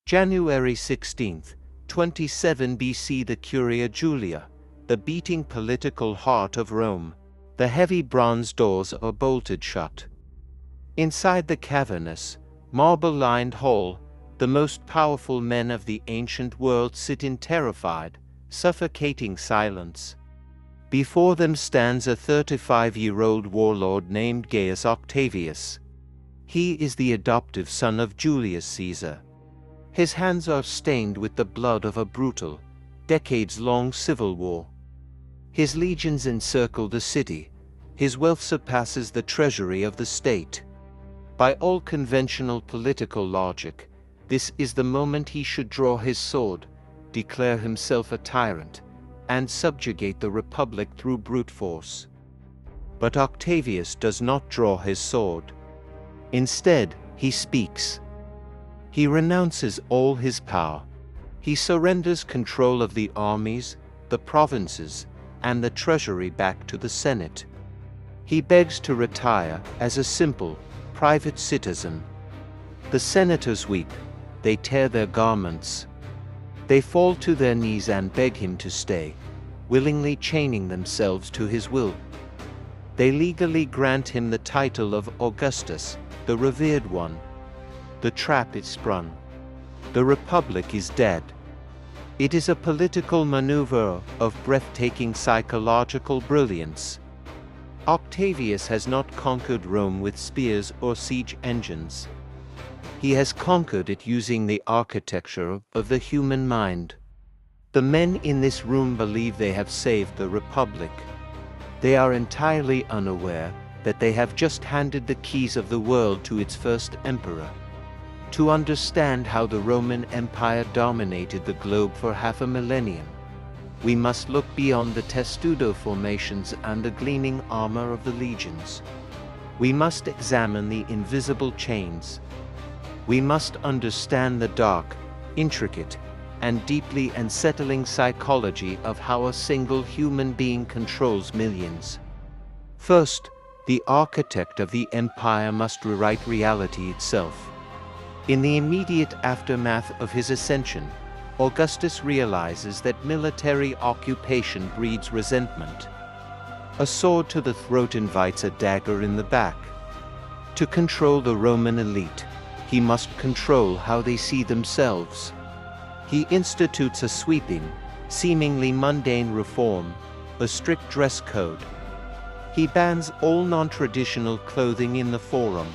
January 16th, 27 BC. The Curia Julia, the beating political heart of Rome. The heavy bronze doors are bolted shut. Inside the cavernous, marble-lined hall, the most powerful men of the ancient world sit in terrified, suffocating silence. Before them stands a 35-year-old warlord named Gaius Octavius. He is the adoptive son of Julius Caesar. His hands are stained with the blood of a brutal, decades-long civil war. His legions encircle the city. His wealth surpasses the treasury of the state. By all conventional political logic, this is the moment he should draw his sword, declare himself a tyrant, and subjugate the republic through brute force. But Octavius does not draw his sword. Instead, he speaks. He renounces all his power. He surrenders control of the armies, the provinces, and the treasury back to the Senate. He begs to retire as a simple, private citizen. The senators weep. They tear their garments. They fall to their knees and beg him to stay, willingly chaining themselves to his will. They legally grant him the title of Augustus, the revered one. The trap is sprung. The republic is dead. It is a political maneuver of breathtaking psychological brilliance. Octavius has not conquered Rome with spears or siege engines. He has conquered it using the architecture of the human mind. The men in this room believe they have saved the republic. They are entirely unaware that they have just handed the keys of the world to its first emperor. To understand how the Roman Empire dominated the globe for half a millennium, we must look beyond the testudo formations and the gleaming armor of the legions. We must examine the invisible chains. We must understand the dark, intricate, and deeply unsettling psychology of how a single human being controls millions. First, the architect of the empire must rewrite reality itself. In the immediate aftermath of his ascension, Augustus realizes that military occupation breeds resentment. A sword to the throat invites a dagger in the back. To control the Roman elite, he must control how they see themselves. He institutes a sweeping, seemingly mundane reform, a strict dress code. He bans all non-traditional clothing in the forum.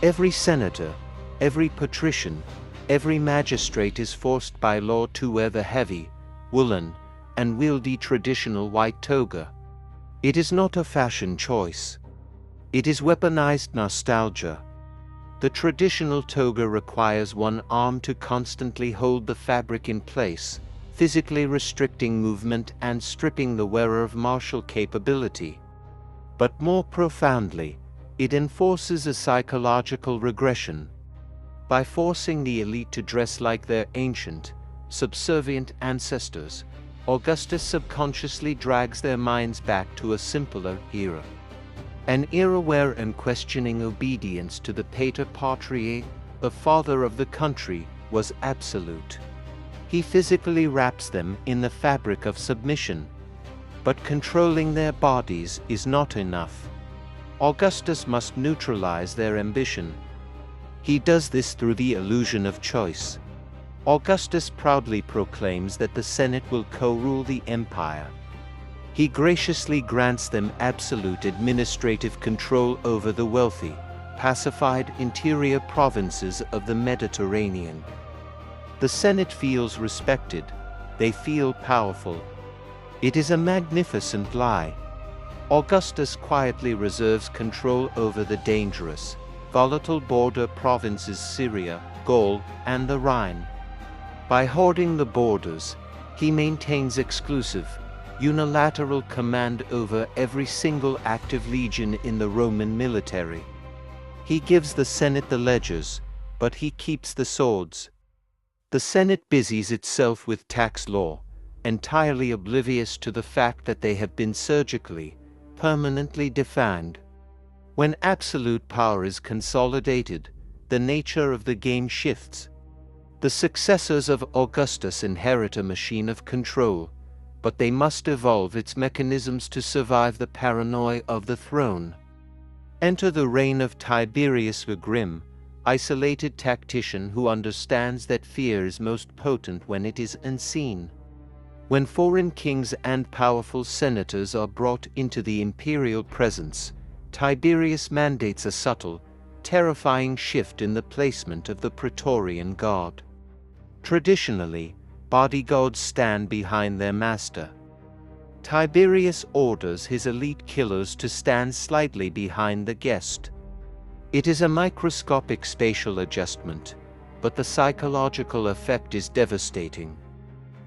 Every senator, every patrician, every magistrate is forced by law to wear the heavy, woolen, and wieldy traditional white toga. It is not a fashion choice. It is weaponized nostalgia. The traditional toga requires one arm to constantly hold the fabric in place, physically restricting movement and stripping the wearer of martial capability. But more profoundly, it enforces a psychological regression. By forcing the elite to dress like their ancient, subservient ancestors, Augustus subconsciously drags their minds back to a simpler era. An era where unquestioning obedience to the pater patriae, the father of the country, was absolute. He physically wraps them in the fabric of submission. But controlling their bodies is not enough. Augustus must neutralize their ambition. He does this through the illusion of choice. Augustus proudly proclaims that the Senate will co-rule the empire. He graciously grants them absolute administrative control over the wealthy, pacified interior provinces of the Mediterranean. The Senate feels respected. They feel powerful. It is a magnificent lie. Augustus quietly reserves control over the dangerous, volatile border provinces Syria, Gaul, and the Rhine. By hoarding the borders, he maintains exclusive, unilateral command over every single active legion in the Roman military. He gives the Senate the ledgers, but he keeps the swords. The Senate busies itself with tax law, entirely oblivious to the fact that they have been surgically, permanently defined. When absolute power is consolidated, the nature of the game shifts. The successors of Augustus inherit a machine of control, but they must evolve its mechanisms to survive the paranoia of the throne. Enter the reign of Tiberius the Grim, isolated tactician who understands that fear is most potent when it is unseen. When foreign kings and powerful senators are brought into the imperial presence, Tiberius mandates a subtle, terrifying shift in the placement of the Praetorian Guard. Traditionally, bodyguards stand behind their master. Tiberius orders his elite killers to stand slightly behind the guest. It is a microscopic spatial adjustment, but the psychological effect is devastating.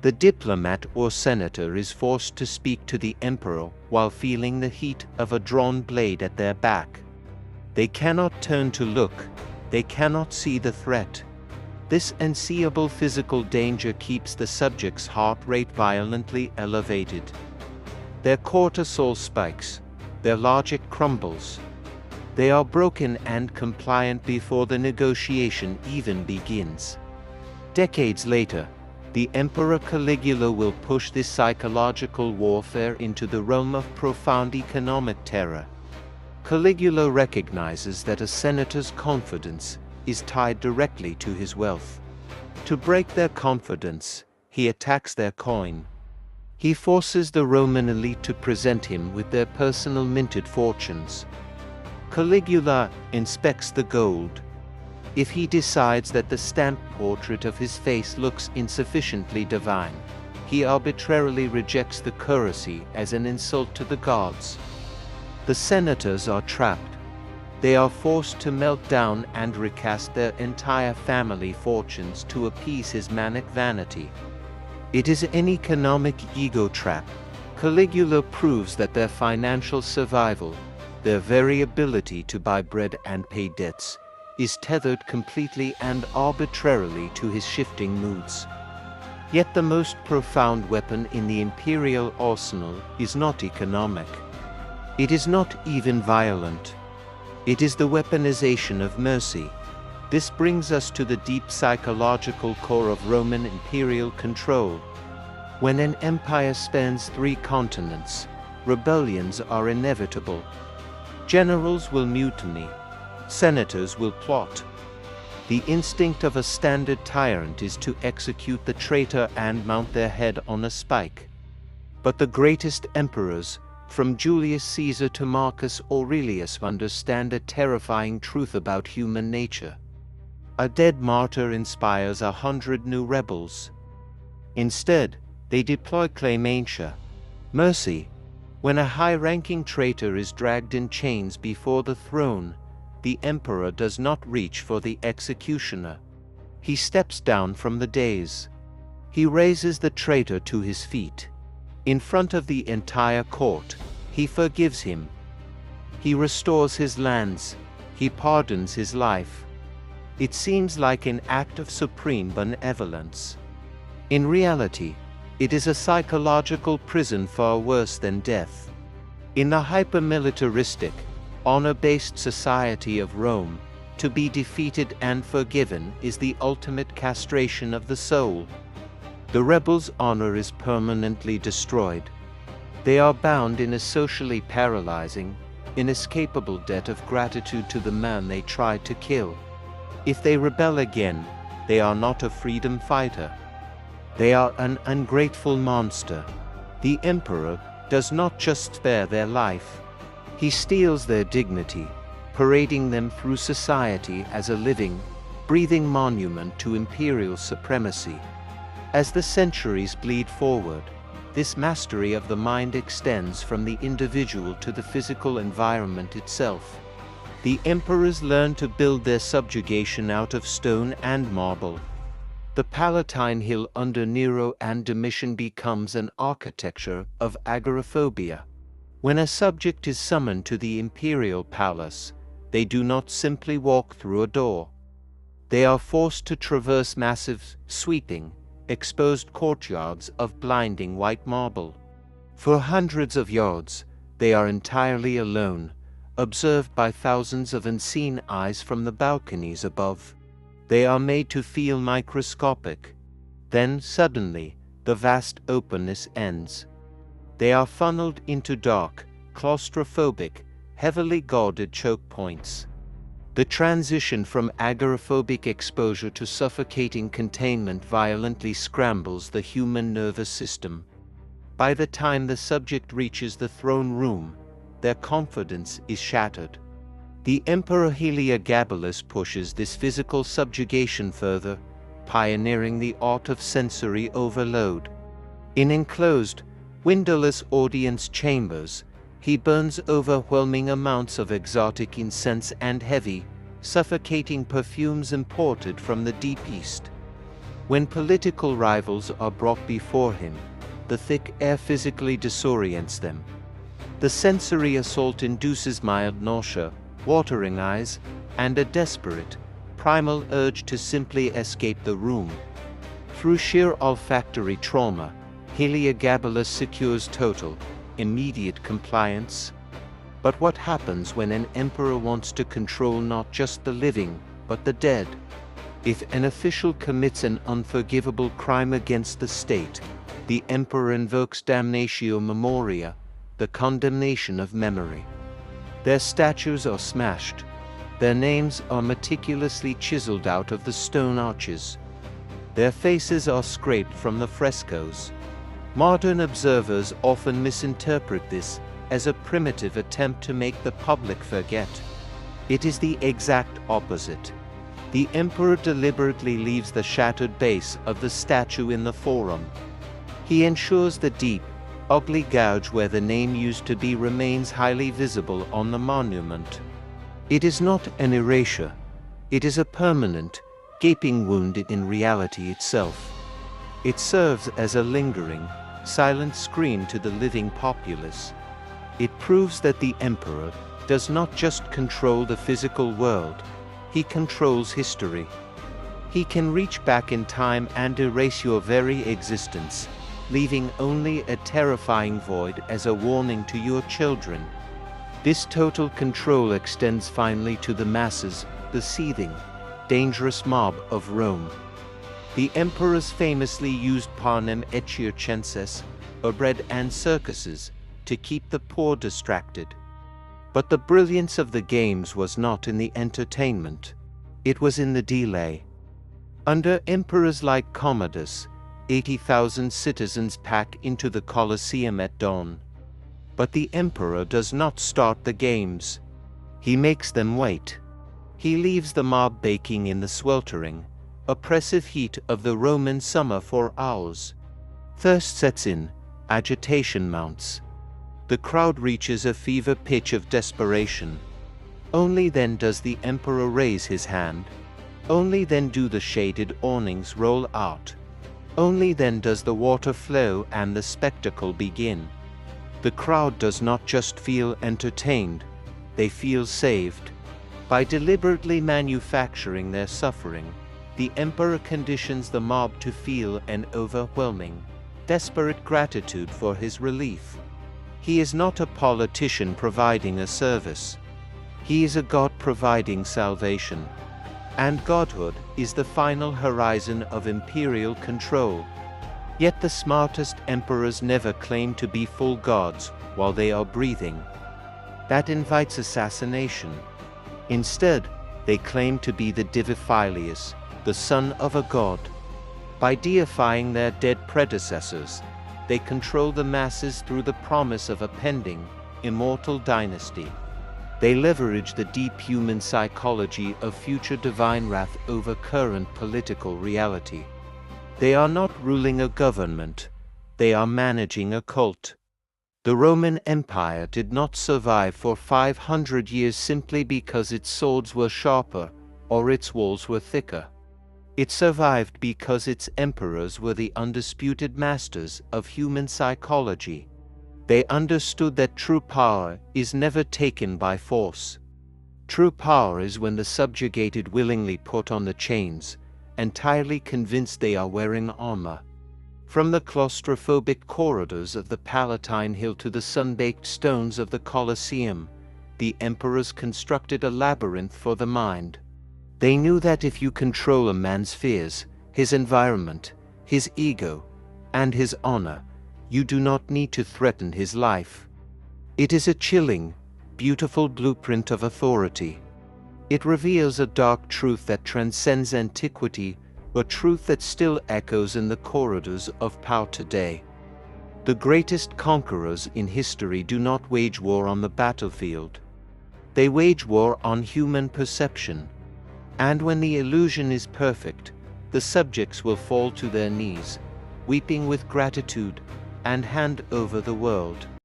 The diplomat or senator is forced to speak to the emperor while feeling the heat of a drawn blade at their back. They cannot turn to look, they cannot see the threat. This unseeable physical danger keeps the subject's heart rate violently elevated. Their cortisol spikes, their logic crumbles. They are broken and compliant before the negotiation even begins. Decades later, the Emperor Caligula will push this psychological warfare into the realm of profound economic terror. Caligula recognizes that a senator's confidence is tied directly to his wealth. To break their confidence, he attacks their coin. He forces the Roman elite to present him with their personal minted fortunes. Caligula inspects the gold. If he decides that the stamped portrait of his face looks insufficiently divine, he arbitrarily rejects the currency as an insult to the gods. The senators are trapped. They are forced to melt down and recast their entire family fortunes to appease his manic vanity. It is an economic ego trap. Caligula proves that their financial survival, their very ability to buy bread and pay debts, is tethered completely and arbitrarily to his shifting moods. Yet the most profound weapon in the imperial arsenal is not economic. It is not even violent. It is the weaponization of mercy. This brings us to the deep psychological core of Roman imperial control. When an empire spans 3 continents, rebellions are inevitable. Generals will mutiny. Senators will plot. The instinct of a standard tyrant is to execute the traitor and mount their head on a spike. But the greatest emperors, from Julius Caesar to Marcus Aurelius, understand a terrifying truth about human nature. A dead martyr inspires 100 new rebels. Instead, they deploy clementia, mercy. When a high-ranking traitor is dragged in chains before the throne, the emperor does not reach for the executioner. He steps down from the dais. He raises the traitor to his feet. In front of the entire court, he forgives him. He restores his lands. He pardons his life. It seems like an act of supreme benevolence. In reality, it is a psychological prison far worse than death. In the hyper-militaristic, honor-based society of Rome, to be defeated and forgiven is the ultimate castration of the soul. The rebel's honor is permanently destroyed. They are bound in a socially paralyzing, inescapable debt of gratitude to the man they tried to kill. If they rebel again, they are not a freedom fighter. They are an ungrateful monster. The emperor does not just spare their life. He steals their dignity, parading them through society as a living, breathing monument to imperial supremacy. As the centuries bleed forward, this mastery of the mind extends from the individual to the physical environment itself. The emperors learn to build their subjugation out of stone and marble. The Palatine Hill under Nero and Domitian becomes an architecture of agoraphobia. When a subject is summoned to the imperial palace, they do not simply walk through a door. They are forced to traverse massive, sweeping, exposed courtyards of blinding white marble. For hundreds of yards, they are entirely alone, observed by thousands of unseen eyes from the balconies above. They are made to feel microscopic. Then, suddenly, the vast openness ends. They are funneled into dark, claustrophobic, heavily guarded choke points. The transition from agoraphobic exposure to suffocating containment violently scrambles the human nervous system. By the time the subject reaches the throne room, their confidence is shattered. The Emperor Heliogabalus pushes this physical subjugation further, pioneering the art of sensory overload. In enclosed, windowless audience chambers, he burns overwhelming amounts of exotic incense and heavy, suffocating perfumes imported from the deep east. When political rivals are brought before him, the thick air physically disorients them. The sensory assault induces mild nausea, watering eyes, and a desperate, primal urge to simply escape the room. Through sheer olfactory trauma, Heliogabalus secures total, immediate compliance. But what happens when an emperor wants to control not just the living, but the dead? If an official commits an unforgivable crime against the state, the emperor invokes damnatio memoria, the condemnation of memory. Their statues are smashed. Their names are meticulously chiseled out of the stone arches. Their faces are scraped from the frescoes. Modern observers often misinterpret this as a primitive attempt to make the public forget. It is the exact opposite. The emperor deliberately leaves the shattered base of the statue in the forum. He ensures the deep, ugly gouge where the name used to be remains highly visible on the monument. It is not an erasure. It is a permanent, gaping wound in reality itself. It serves as a lingering, silent scream to the living populace. It proves that the emperor does not just control the physical world, he controls history. He can reach back in time and erase your very existence, leaving only a terrifying void as a warning to your children. This total control extends finally to the masses, the seething, dangerous mob of Rome. The emperors famously used panem et circenses, or bread and circuses, to keep the poor distracted. But the brilliance of the games was not in the entertainment. It was in the delay. Under emperors like Commodus, 80,000 citizens pack into the Colosseum at dawn. But the emperor does not start the games. He makes them wait. He leaves the mob baking in the sweltering, oppressive heat of the Roman summer for hours. Thirst sets in, agitation mounts. The crowd reaches a fever pitch of desperation. Only then does the emperor raise his hand. Only then do the shaded awnings roll out. Only then does the water flow and the spectacle begin. The crowd does not just feel entertained, they feel saved. By deliberately manufacturing their suffering, the emperor conditions the mob to feel an overwhelming, desperate gratitude for his relief. He is not a politician providing a service. He is a god providing salvation. And godhood is the final horizon of imperial control. Yet the smartest emperors never claim to be full gods while they are breathing. That invites assassination. Instead, they claim to be the Divifilius, the son of a god. By deifying their dead predecessors, they control the masses through the promise of a pending, immortal dynasty. They leverage the deep human psychology of future divine wrath over current political reality. They are not ruling a government, they are managing a cult. The Roman Empire did not survive for 500 years simply because its swords were sharper or its walls were thicker. It survived because its emperors were the undisputed masters of human psychology. They understood that true power is never taken by force. True power is when the subjugated willingly put on the chains, entirely convinced they are wearing armor. From the claustrophobic corridors of the Palatine Hill to the sun-baked stones of the Colosseum, the emperors constructed a labyrinth for the mind. They knew that if you control a man's fears, his environment, his ego, and his honor, you do not need to threaten his life. It is a chilling, beautiful blueprint of authority. It reveals a dark truth that transcends antiquity, a truth that still echoes in the corridors of power today. The greatest conquerors in history do not wage war on the battlefield. They wage war on human perception. And when the illusion is perfect, the subjects will fall to their knees, weeping with gratitude, and hand over the world.